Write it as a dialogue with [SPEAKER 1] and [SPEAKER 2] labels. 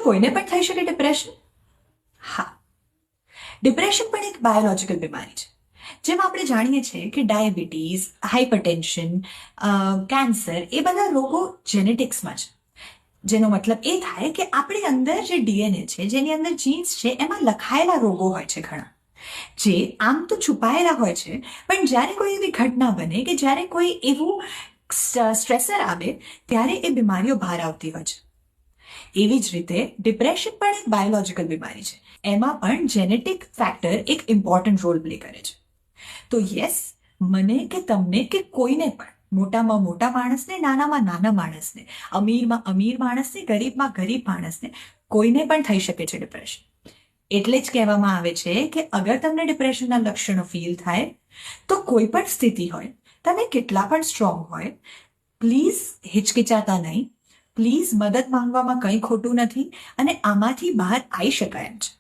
[SPEAKER 1] કોઈને પણ થઈ શકે ડિપ્રેશન? હા, ડિપ્રેશન પણ એક બાયોલોજિકલ બીમારી છે. જેમ આપણે જાણીએ છીએ કે ડાયાબિટીસ, હાઇપરટેન્શન, કેન્સર એ બધા રોગો જેનેટિક્સમાં છે. જેનો મતલબ એ થાય કે આપણી અંદર જે ડીએનએ છે, જેની અંદર જીન્સ છે, એમાં લખાયેલા રોગો હોય છે ઘણા, જે આમ તો છુપાયેલા હોય છે, પણ જ્યારે કોઈ એવી ઘટના બને કે જ્યારે કોઈ એવું સ્ટ્રેસર આવે ત્યારે એ બીમારીઓ બહાર આવતી હોય છે. એવી જ રીતે ડિપ્રેશન પણ એક બાયોલોજિકલ બીમારી છે. એમાં પણ જેનેટિક ફેક્ટર એક ઇમ્પોર્ટન્ટ રોલ પ્લે કરે છે. તો યસ, મને કે તમને કે કોઈને પણ, મોટામાં મોટા માણસને, નાનામાં નાના માણસને, અમીરમાં અમીર માણસને, ગરીબમાં ગરીબ માણસને, કોઈને પણ થઈ શકે છે ડિપ્રેશન. એટલે જ કહેવામાં આવે છે કે અગર તમને ડિપ્રેશનના લક્ષણો ફીલ થાય તો કોઈ પણ સ્થિતિ હોય, તમે કેટલા પણ સ્ટ્રોંગ હોય, પ્લીઝ હિચકિચાતા નહીં. પ્લીઝ, મદદ માંગવામાં કંઈ ખોટું નથી અને આમાંથી બહાર આવી શકાય એમ છે.